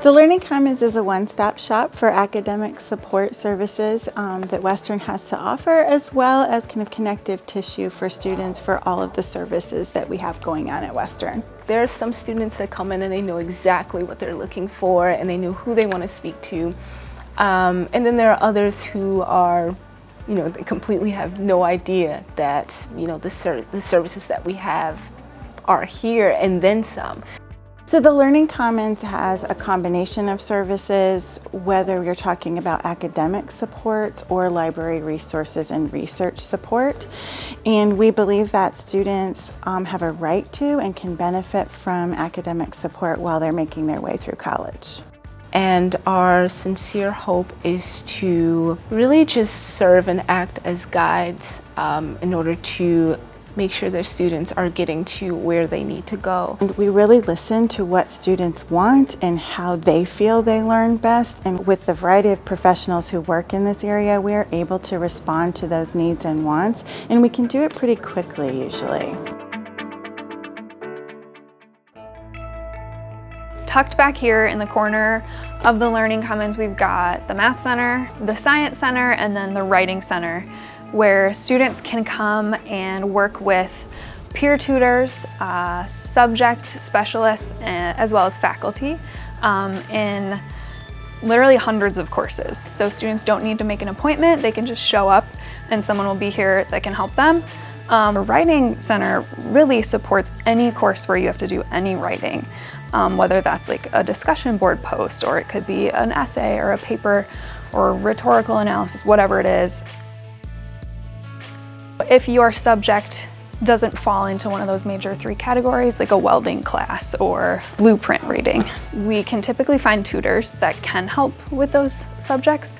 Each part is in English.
The Learning Commons is a one-stop shop for academic support services that Western has to offer, as well as kind of connective tissue for students for all of the services that we have going on at Western. There are some students that come in and they know exactly what they're looking for and they know who they want to speak to. And then there are others who are, they completely have no idea that, the services that we have are here and then some. So the Learning Commons has a combination of services, whether you're talking about academic support or library resources and research support. And we believe that students have a right to and can benefit from academic support while they're making their way through college. And our sincere hope is to really just serve and act as guides in order to make sure their students are getting to where they need to go. And we really listen to what students want and how they feel they learn best. And with the variety of professionals who work in this area, we are able to respond to those needs and wants, and we can do it pretty quickly usually. Tucked back here in the corner of the Learning Commons, we've got the Math Center, the Science Center, and then the Writing Center, where students can come and work with peer tutors, subject specialists, as well as faculty in literally hundreds of courses. So students don't need to make an appointment, they can just show up and someone will be here that can help them. The Writing Center really supports any course where you have to do any writing, whether that's like a discussion board post, or it could be an essay or a paper or rhetorical analysis, whatever it is. If your subject doesn't fall into one of those major 3 categories, like a welding class or blueprint reading, we can typically find tutors that can help with those subjects.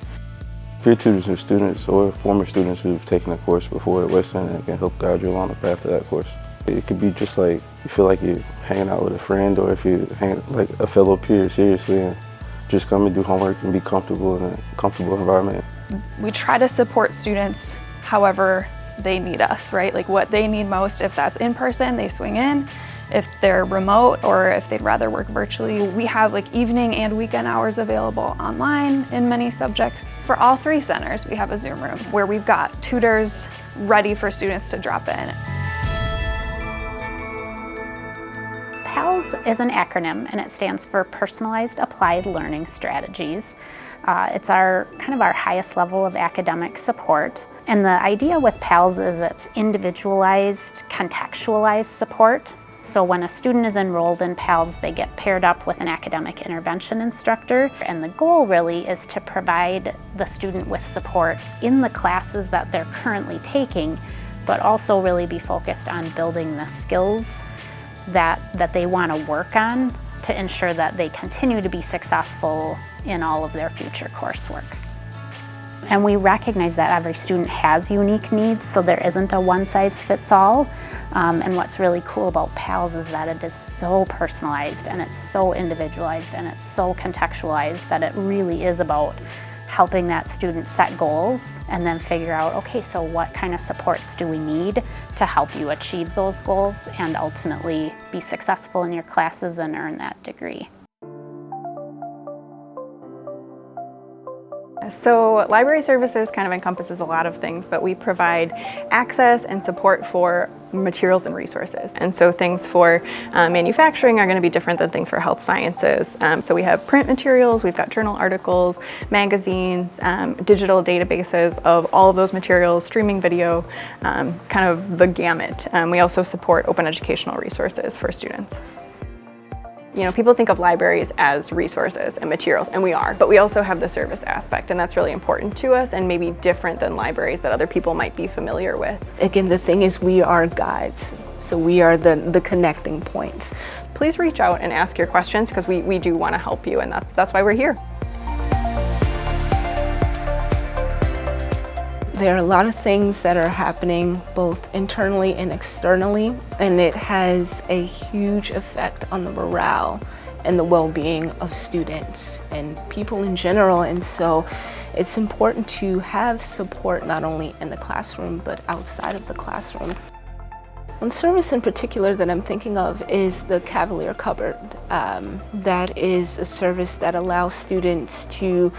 Peer tutors are students or former students who've taken a course before at Western and can help guide you along the path of that course. It could be just like you feel like you're hanging out with a friend, or if you hang like a fellow peer seriously, and just come and do homework and be comfortable in a comfortable environment. We try to support students however they need us, right? Like what they need most. If that's in person, they swing in. If they're remote or if they'd rather work virtually, we have like evening and weekend hours available online in many subjects. For all 3 centers, we have a Zoom room where we've got tutors ready for students to drop in. PALS is an acronym, and it stands for Personalized Applied Learning Strategies. It's our highest level of academic support. And the idea with PALS is it's individualized, contextualized support. So when a student is enrolled in PALS, they get paired up with an academic intervention instructor. And the goal really is to provide the student with support in the classes that they're currently taking, but also really be focused on building the skills that they want to work on to ensure that they continue to be successful in all of their future coursework. And we recognize that every student has unique needs, so there isn't a one-size-fits-all. And what's really cool about PALS is that it is so personalized and it's so individualized and it's so contextualized that it really is about helping that student set goals and then figure out, okay, so what kind of supports do we need to help you achieve those goals and ultimately be successful in your classes and earn that degree. So library services kind of encompasses a lot of things, but we provide access and support for materials and resources. And so things for manufacturing are going to be different than things for health sciences. So we have print materials, we've got journal articles, magazines, digital databases of all of those materials, streaming video, kind of the gamut. We also support open educational resources for students. People think of libraries as resources and materials, and we are, but we also have the service aspect, and that's really important to us and maybe different than libraries that other people might be familiar with. Again, the thing is we are guides, so we are the connecting points. Please reach out and ask your questions because we do want to help you, and that's why we're here. There are a lot of things that are happening both internally and externally, and it has a huge effect on the morale and the well-being of students and people in general. And so it's important to have support not only in the classroom but outside of the classroom. One service in particular that I'm thinking of is the Cavalier Cupboard. That is a service that allows students to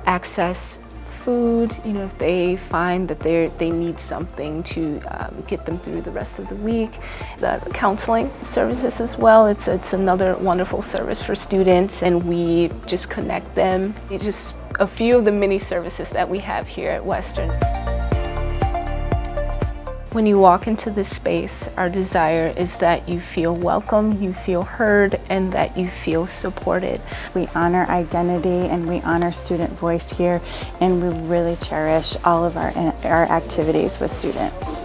access food, if they find that they need something to get them through the rest of the week. The counseling services as well, it's another wonderful service for students, and we just connect them. It's just a few of the many services that we have here at Western. When you walk into this space, our desire is that you feel welcome, you feel heard, and that you feel supported. We honor identity and we honor student voice here, and we really cherish all of our activities with students.